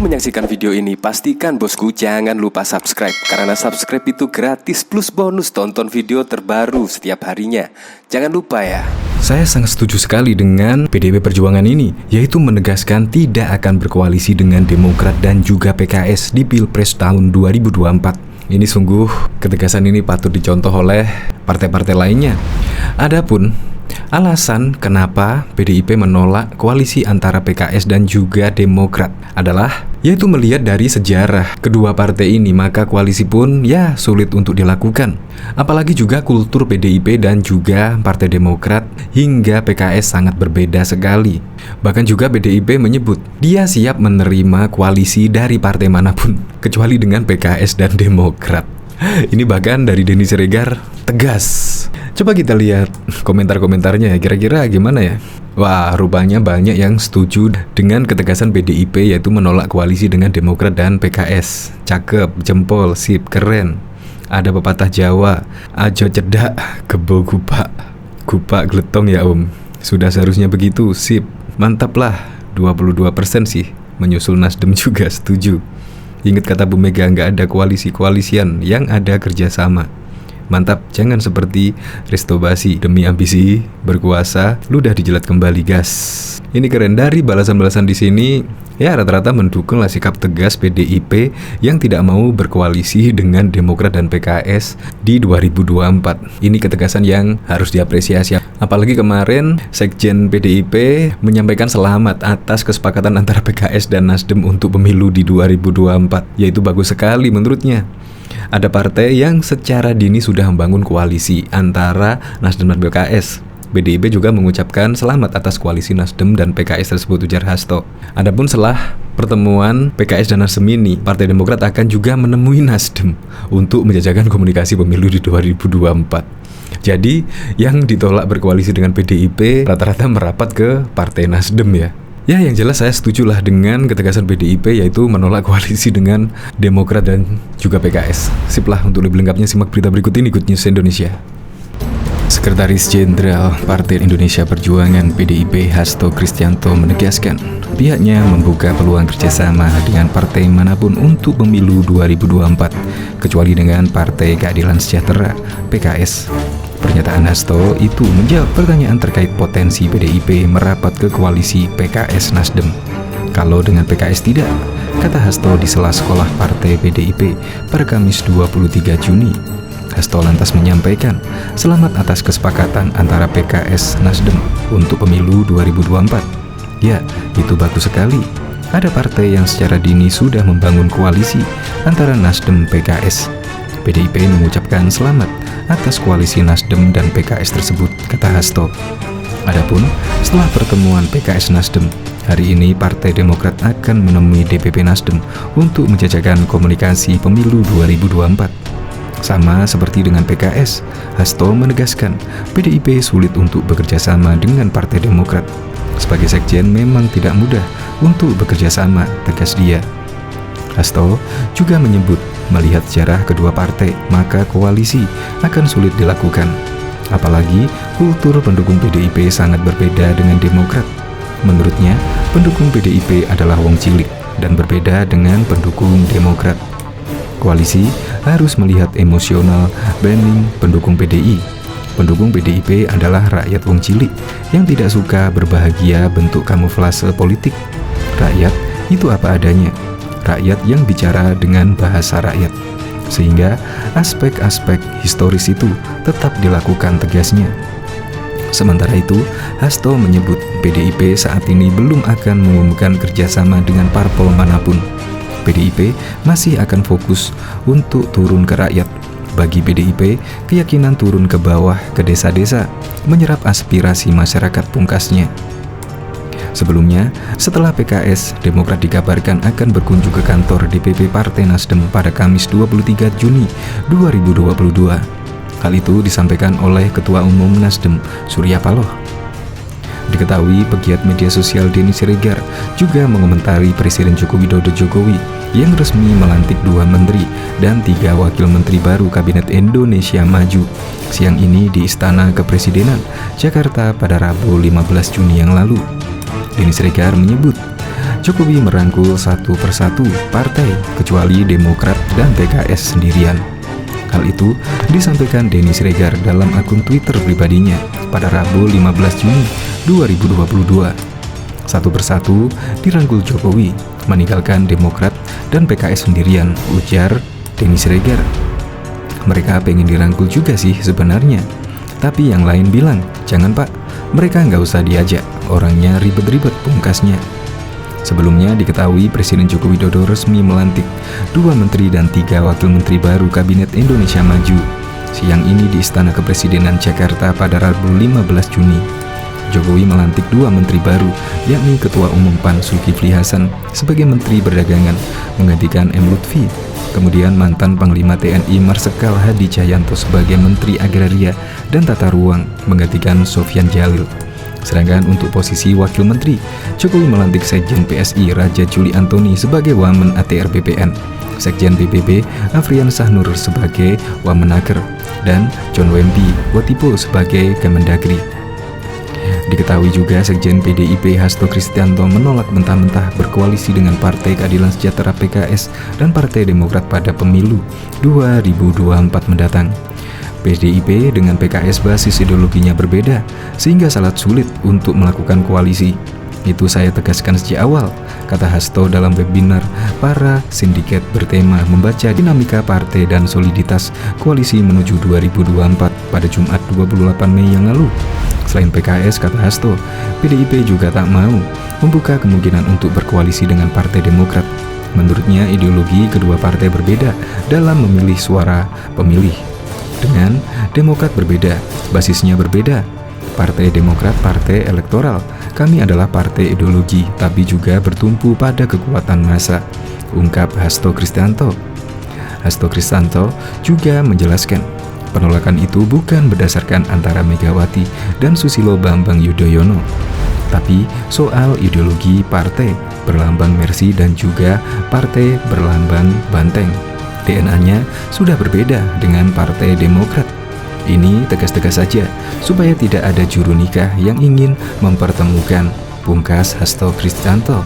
Sebelum menyaksikan video ini, pastikan bosku jangan lupa subscribe. Karena subscribe itu gratis plus bonus tonton video terbaru setiap harinya. Jangan lupa ya. Saya sangat setuju sekali dengan PDIP Perjuangan ini, yaitu menegaskan tidak akan berkoalisi dengan Demokrat dan juga PKS di Pilpres tahun 2024. Ini sungguh ketegasan ini patut dicontoh oleh partai-partai lainnya. Adapun alasan kenapa PDIP menolak koalisi antara PKS dan juga Demokrat adalah yaitu melihat dari sejarah kedua partai ini, maka koalisi pun ya sulit untuk dilakukan. Apalagi juga kultur PDIP dan juga Partai Demokrat hingga PKS sangat berbeda sekali. Bahkan juga PDIP menyebut dia siap menerima koalisi dari partai manapun kecuali dengan PKS dan Demokrat. Ini bahkan dari Denny Siregar tegas. Coba kita lihat komentar-komentarnya, kira-kira gimana ya? Wah, rupanya banyak yang setuju dengan ketegasan PDIP, yaitu menolak koalisi dengan Demokrat dan PKS. Cakep, jempol, sip, keren. Ada pepatah Jawa, ajo cedak, kebo gupak. Gupak gletong ya om. Sudah seharusnya begitu, sip. Mantap lah, 22% sih. Menyusul Nasdem juga setuju. Ingat kata Bu Mega, nggak ada koalisi-koalisian, yang ada kerjasama. Mantap, jangan seperti Resto Basi, demi ambisi berkuasa, ludah dijelat kembali gas. Ini keren, dari balasan-balasan di sini ya rata-rata mendukunglah sikap tegas PDIP yang tidak mau berkoalisi dengan Demokrat dan PKS di 2024. Ini ketegasan yang harus diapresiasi. Apalagi kemarin Sekjen PDIP menyampaikan selamat atas kesepakatan antara PKS dan Nasdem untuk pemilu di 2024, yaitu bagus sekali menurutnya. Ada partai yang secara dini sudah membangun koalisi antara Nasdem dan PKS. PDIP juga mengucapkan selamat atas koalisi Nasdem dan PKS tersebut, ujar Hasto. Adapun setelah pertemuan PKS dan Nasdem ini, Partai Demokrat akan juga menemui Nasdem untuk menjajakan komunikasi pemilu di 2024. Jadi yang ditolak berkoalisi dengan PDIP rata-rata merapat ke Partai Nasdem ya. Ya, yang jelas saya setujulah dengan ketegasan PDIP, yaitu menolak koalisi dengan Demokrat dan juga PKS. Sip lah, untuk lebih lengkapnya simak berita berikut ini, Good News Indonesia. Sekretaris Jenderal Partai Indonesia Perjuangan PDIP Hasto Kristianto menegaskan pihaknya membuka peluang kerjasama dengan partai manapun untuk pemilu 2024, kecuali dengan Partai Keadilan Sejahtera (PKS). Pernyataan Hasto itu menjawab pertanyaan terkait potensi PDIP merapat ke koalisi PKS Nasdem. Kalau dengan PKS tidak, kata Hasto di sela sekolah partai PDIP pada Kamis 23 Juni. Hasto lantas menyampaikan selamat atas kesepakatan antara PKS Nasdem untuk pemilu 2024. Ya, itu bagus sekali. Ada partai yang secara dini sudah membangun koalisi antara Nasdem PKS. PDIP mengucapkan selamat atas koalisi Nasdem dan PKS tersebut, kata Hasto. Adapun setelah pertemuan PKS Nasdem, hari ini Partai Demokrat akan menemui DPP Nasdem untuk menjajakan komunikasi pemilu 2024. Sama seperti dengan PKS, Hasto menegaskan PDIP sulit untuk bekerja sama dengan Partai Demokrat. Sebagai sekjen memang tidak mudah untuk bekerja sama, tegas dia. Hasto juga menyebut melihat sejarah kedua partai, maka koalisi akan sulit dilakukan. Apalagi kultur pendukung PDIP sangat berbeda dengan Demokrat. Menurutnya, pendukung PDIP adalah wong cilik dan berbeda dengan pendukung Demokrat. Koalisi harus melihat emosional banding pendukung PDI. Pendukung PDIP adalah rakyat wong cilik yang tidak suka berbahagia bentuk kamuflase politik. Rakyat itu apa adanya. Rakyat yang bicara dengan bahasa rakyat, sehingga aspek-aspek historis itu tetap dilakukan, tegasnya. Sementara itu, Hasto menyebut PDIP saat ini belum akan mengumumkan kerjasama dengan parpol manapun. PDIP masih akan fokus untuk turun ke rakyat. Bagi PDIP, keyakinan turun ke bawah, ke desa-desa, menyerap aspirasi masyarakat, pungkasnya. Sebelumnya, setelah PKS, Demokrat dikabarkan akan berkunjung ke kantor DPP Partai Nasdem pada Kamis 23 Juni 2022. Hal itu disampaikan oleh Ketua Umum Nasdem, Surya Paloh. Diketahui pegiat media sosial Denny Siregar juga mengomentari Presiden Joko Widodo yang resmi melantik 2 menteri dan 3 wakil menteri baru Kabinet Indonesia Maju siang ini di Istana Kepresidenan, Jakarta pada Rabu 15 Juni yang lalu. Denny Siregar menyebut Jokowi merangkul satu persatu partai kecuali Demokrat dan PKS sendirian. Hal itu disampaikan Denny Siregar dalam akun Twitter pribadinya pada Rabu 15 Juni 2022. Satu persatu dirangkul Jokowi, meninggalkan Demokrat dan PKS sendirian, ujar Denny Siregar. Mereka pengen dirangkul juga sih sebenarnya, tapi yang lain bilang, jangan pak, mereka nggak usah diajak, orangnya ribet-ribet, pungkasnya. Sebelumnya diketahui Presiden Joko Widodo resmi melantik 2 menteri dan 3 wakil menteri baru Kabinet Indonesia Maju siang ini di Istana Kepresidenan Jakarta pada Rabu 15 Juni. Jokowi melantik 2 menteri baru, yakni Ketua Umum PAN Zulkifli Hasan sebagai Menteri Perdagangan menggantikan M. Lutfi. Kemudian mantan Panglima TNI Marsikal Hadi Cahyanto sebagai Menteri Agraria dan Tata Ruang menggantikan Sofyan Djalil. Sedangkan untuk posisi Wakil Menteri, Jokowi melantik Sekjen PSI Raja Juli Antoni sebagai Wamen ATR BPN, Sekjen PBB Afrian Sahnur sebagai Wamenaker, dan John Wemby Watipo sebagai Kemendagri. Diketahui juga Sekjen PDIP Hasto Kristianto menolak mentah-mentah berkoalisi dengan Partai Keadilan Sejahtera PKS dan Partai Demokrat pada pemilu 2024 mendatang. PDIP dengan PKS basis ideologinya berbeda, sehingga sangat sulit untuk melakukan koalisi. Itu saya tegaskan sejak awal, kata Hasto dalam webinar para sindiket bertema membaca dinamika partai dan soliditas koalisi menuju 2024 pada Jumat 28 Mei yang lalu. Selain PKS, kata Hasto, PDIP juga tak mau membuka kemungkinan untuk berkoalisi dengan Partai Demokrat. Menurutnya ideologi kedua partai berbeda dalam memilih suara pemilih. Dengan Demokrat berbeda, basisnya berbeda. Partai Demokrat partai elektoral, kami adalah partai ideologi, tapi juga bertumpu pada kekuatan massa, ungkap Hasto Kristianto. Hasto Kristianto juga menjelaskan, penolakan itu bukan berdasarkan antara Megawati dan Susilo Bambang Yudhoyono, tapi soal ideologi partai berlambang Mercy dan juga partai berlambang Banteng. DNA-nya sudah berbeda dengan Partai Demokrat. Ini tegas-tegas saja, supaya tidak ada juru nikah yang ingin mempertemukan, pungkas Hasto Kristianto.